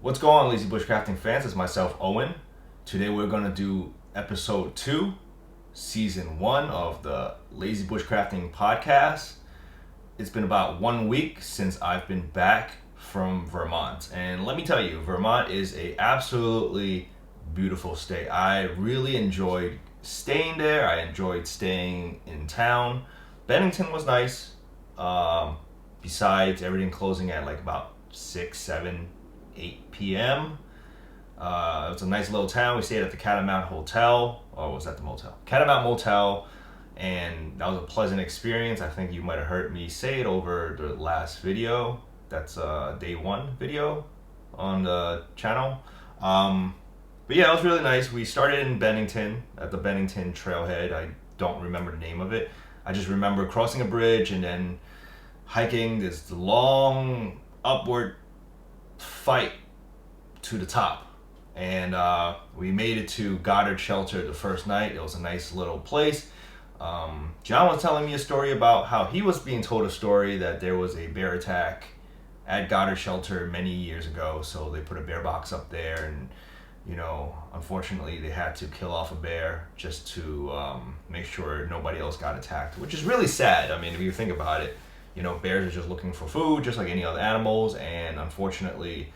What's going on, Lazy Bushcrafting fans? It's myself, Owen. Today we're going to do episode 2, season 1 of the Lazy Bushcrafting podcast. It's been about 1 week since I've been back from Vermont. And let me tell you, Vermont is a absolutely beautiful state. I really enjoyed staying there. I enjoyed staying in town. Bennington was nice. Besides everything closing at like about 6, 7, 8 p.m. It was a nice little town. We stayed at the Catamount Hotel, or was that the motel? Catamount Motel, and that was a pleasant experience. I think you might have heard me say it over the last video. That's day 1 video on the channel. But yeah, it was really nice. We started in Bennington, at the Bennington Trailhead. I don't remember the name of it. I just remember crossing a bridge and then hiking this long upward fight to the top. And we made it to Goddard Shelter the first night. It was a nice little place. John was telling me a story about how he was being told a story that there was a bear attack at Goddard Shelter many years ago. So they put a bear box up there, and unfortunately they had to kill off a bear just to make sure nobody else got attacked, which is really sad. I mean, if you think about it, bears are just looking for food just like any other animals, and unfortunately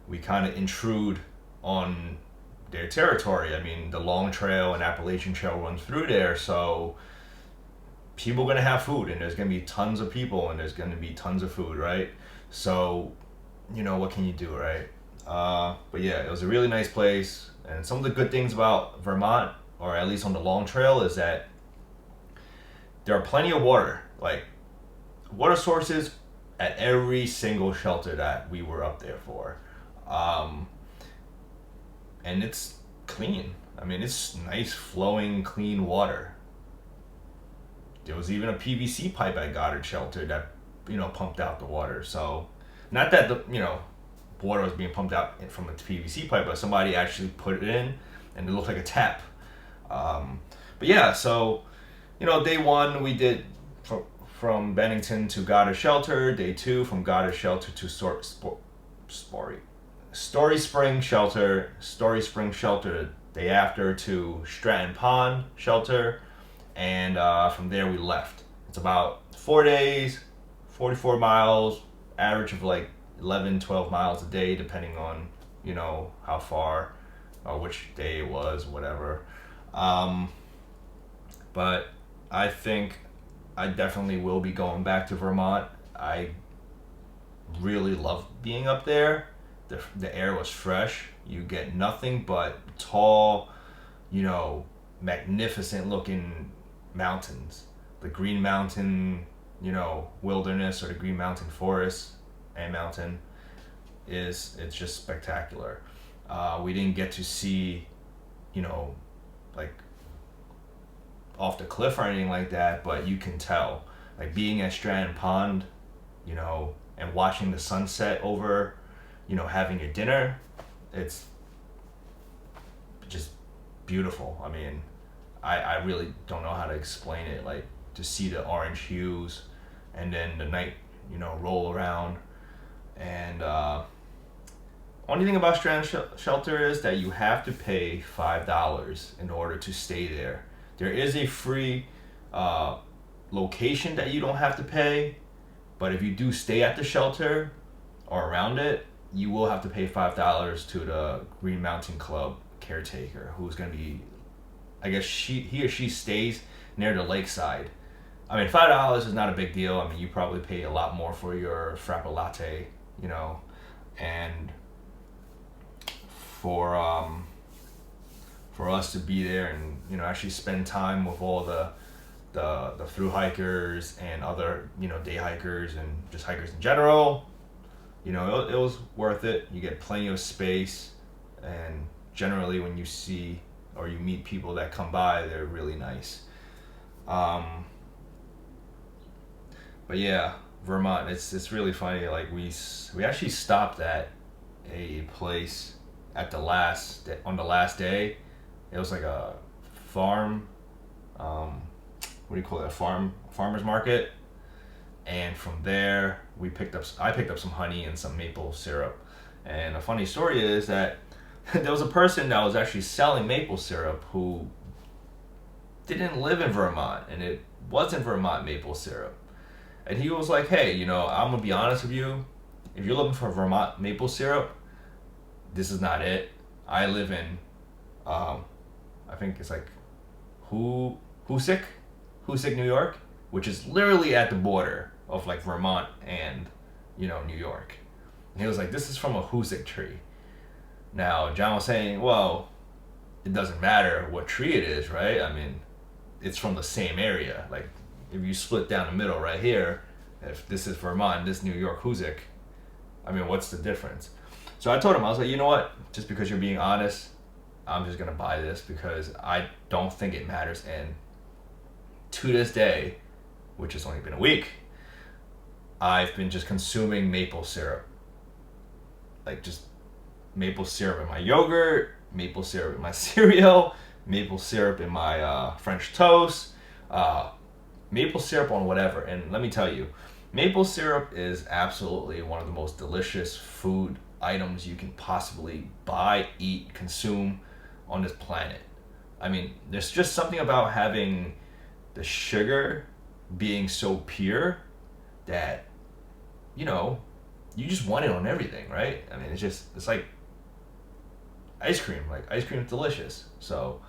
we kind of intrude on their territory. I mean, the Long Trail and Appalachian Trail runs through there, so people are going to have food, and there's going to be tons of people, and there's going to be tons of food, right? So, what can you do, right? But yeah, it was a really nice place, and some of the good things about Vermont, or at least on the Long Trail, is that there are plenty of water, like water sources at every single shelter that we were up there for. And it's clean. I mean, it's nice, flowing, clean water. There was even a PVC pipe at Goddard Shelter that, pumped out the water. So, not that the, water was being pumped out from a PVC pipe, but somebody actually put it in, and it looked like a tap. But yeah, so, day 1 we did from Bennington to Goddard Shelter. Day 2 from Goddard Shelter to Story Spring Shelter. Day after to Stratton Pond Shelter, and from there we left. It's about 4 days, 44 miles, average of like 11, 12 miles a day, depending on how far or which day it was, whatever. But I think I definitely will be going back to Vermont. I really love being up there. The air was fresh. You get nothing but tall, magnificent looking mountains. The Green Mountain, wilderness, or the Green Mountain Forest and mountain it's just spectacular. We didn't get to see, like off the cliff or anything like that, but you can tell, like being at Stratton Pond, and watching the sunset over, having your dinner, it's just beautiful. I mean, I really don't know how to explain it, like to see the orange hues and then the night, roll around. And only thing about Stratton Shelter is that you have to pay $5 in order to stay there. There is a free location that you don't have to pay, but if you do stay at the shelter or around it, you will have to pay $5 to the Green Mountain Club caretaker, who's going to be, I guess he or she stays near the lakeside. I mean, $5 is not a big deal. I mean, you probably pay a lot more for your frappa latte, and for us to be there and actually spend time with all the thru hikers and other day hikers and just hikers in general, it was worth it. You get plenty of space, and generally when you see or you meet people that come by, they're really nice. But yeah, Vermont, it's really funny. Like we actually stopped at a place on the last day. It was like a farm, what do you call it? Farmer's market. And from there, I picked up some honey and some maple syrup, And a funny story is that there was a person that was actually selling maple syrup who didn't live in Vermont, and it wasn't Vermont maple syrup. And he was like, hey, I'm gonna be honest with you. If you're looking for Vermont maple syrup, this is not it. I live in, I think it's like Hoosick, New York, which is literally at the border of like Vermont and, New York. And he was like, this is from a Hoosick tree. Now, John was saying, well, it doesn't matter what tree it is, right? I mean, it's from the same area. Like, if you split down the middle right here, if this is Vermont, this New York Hoosick, I mean, what's the difference? So I told him, I was like, you know what? Just because you're being honest, I'm just going to buy this because I don't think it matters. And to this day, which has only been a week, I've been just consuming maple syrup. Like, just maple syrup in my yogurt, maple syrup in my cereal, maple syrup in my French toast, maple syrup on whatever. And let me tell you, maple syrup is absolutely one of the most delicious food items you can possibly buy, eat, consume on this planet. I mean, there's just something about having the sugar being so pure that, you just want it on everything, right? I mean, it's like ice cream. Like, ice cream is delicious. So,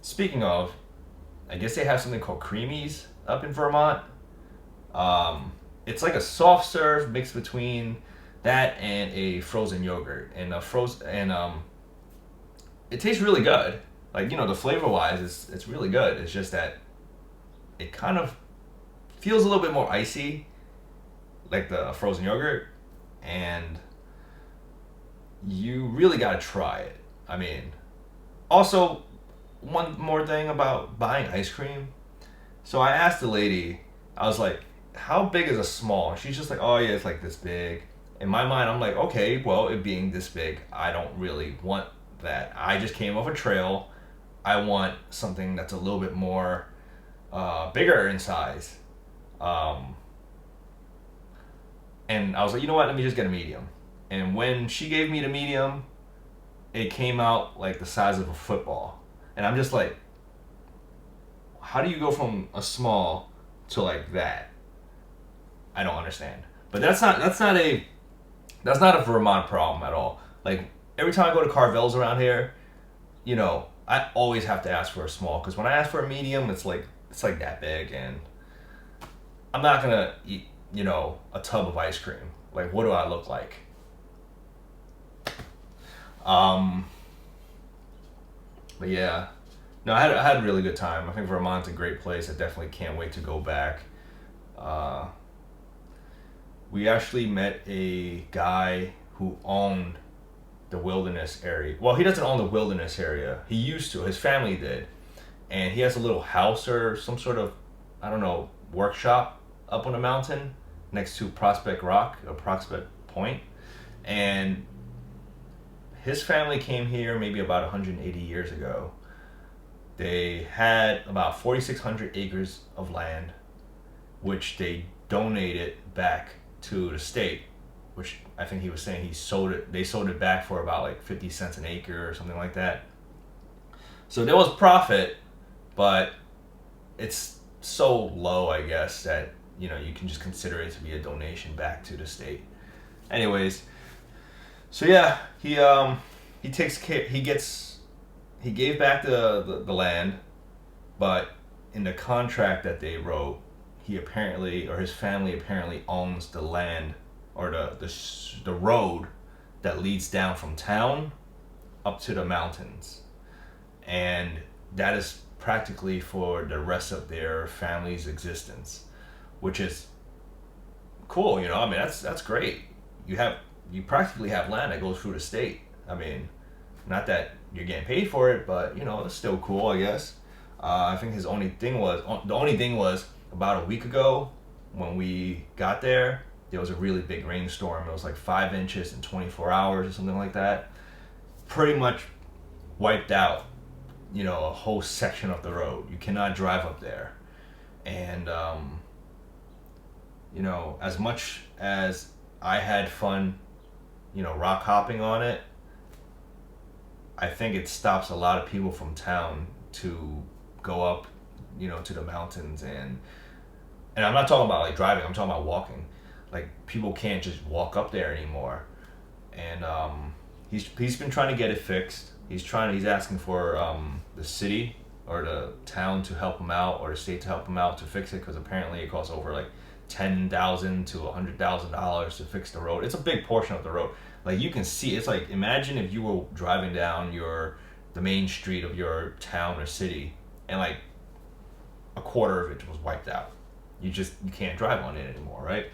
speaking of, I guess they have something called creamies up in Vermont. It's like a soft serve mixed between that and a frozen yogurt, and it tastes really good. Like, the flavor wise, it's really good. It's just that it kind of feels a little bit more icy, like the frozen yogurt, and you really gotta try it. I mean, also, one more thing about buying ice cream. So I asked the lady, I was like, how big is a small? And she's just like, oh yeah, it's like this big. In my mind, I'm like, okay, well, it being this big, I don't really want that. I just came off a trail. I want something that's a little bit more bigger in size. And I was like, you know what, let me just get a medium. And when she gave me the medium, it came out like the size of a football. And I'm just like, how do you go from a small to like that? I don't understand. But that's not a Vermont problem at all. Like, every time I go to Carvel's around here, I always have to ask for a small, because when I ask for a medium, it's like that big, and I'm not gonna eat, a tub of ice cream. Like, what do I look like? But yeah, no, I had a really good time. I think Vermont's a great place. I definitely can't wait to go back. We actually met a guy who owned the wilderness area. Well, he doesn't own the wilderness area. He used to. His family did. And he has a little house or some sort of, I don't know, workshop up on a mountain next to Prospect Rock or Prospect Point. And his family came here maybe about 180 years ago. They had about 4,600 acres of land, which they donated back to the state, which I think he was saying they sold it back for about like 50 cents an acre or something like that. So there was profit, but it's so low, I guess, that you can just consider it to be a donation back to the state. Anyways, so yeah, he takes care. He gave back the land, but in the contract that they wrote, he apparently, or his family apparently, owns the land or the road that leads down from town up to the mountains, and that is practically for the rest of their family's existence, which is cool. I mean, that's great. You practically have land that goes through the state. I mean, not that you're getting paid for it, but it's still cool, I guess. I think the only thing was about a week ago when we got there was a really big rainstorm. It was like 5 inches in 24 hours or something like that. Pretty much wiped out, a whole section of the road. You cannot drive up there. And, as much as I had fun, rock hopping on it, I think it stops a lot of people from town to go up, to the mountains. And I'm not talking about like driving, I'm talking about walking. Like, people can't just walk up there anymore. And he's been trying to get it fixed. He's asking for the city or the town to help him out, or the state to help him out to fix it, because apparently it costs over like $10,000 to $100,000 to fix the road. It's a big portion of the road. Like, you can see, it's like, imagine if you were driving down the main street of your town or city, and like a quarter of it was wiped out. You can't drive on it anymore, right?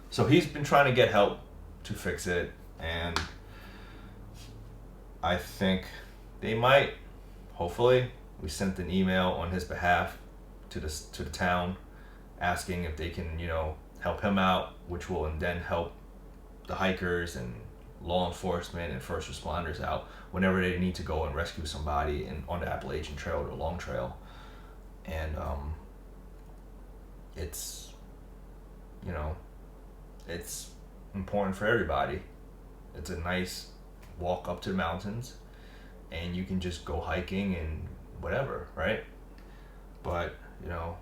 So he's been trying to get help to fix it, and I think they might. Hopefully, we sent an email on his behalf to the town, asking if they can, help him out, which will then help the hikers and law enforcement and first responders out whenever they need to go and rescue somebody on the Appalachian Trail or the Long Trail. And it's it's important for everybody. It's a nice walk up to the mountains, and you can just go hiking and whatever, right? But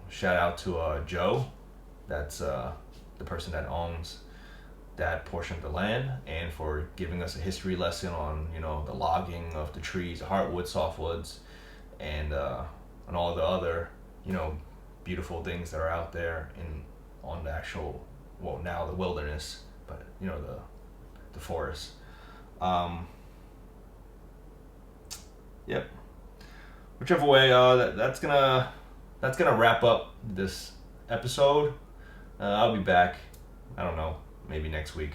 shout out to Joe. That's the person that owns that portion of the land, and for giving us a history lesson on the logging of the trees, the hardwood, softwoods, and all the other beautiful things that are out there on the actual, well, now the wilderness, but the forest. Yep. Whichever way, that's gonna wrap up this episode. I'll be back. I don't know, maybe next week.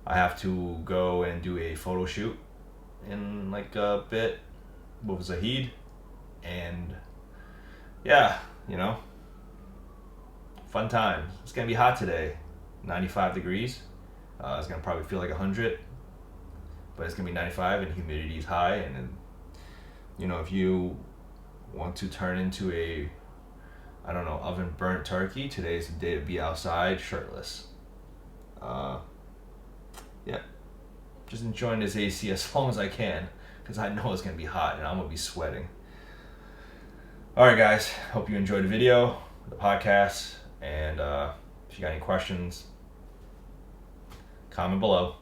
I have to go and do a photo shoot in like a bit with Zahid, and yeah, fun time. It's gonna be hot today, 95 degrees. It's gonna probably feel like 100, but it's gonna be 95 and humidity is high. And then, if you want to turn into a, I don't know, oven burnt turkey, today's the day to be outside shirtless. Yeah, just enjoying this AC as long as I can, because I know it's gonna be hot and I'm gonna be sweating. All right, guys, hope you enjoyed the video, the podcast, and if you got any questions, comment below.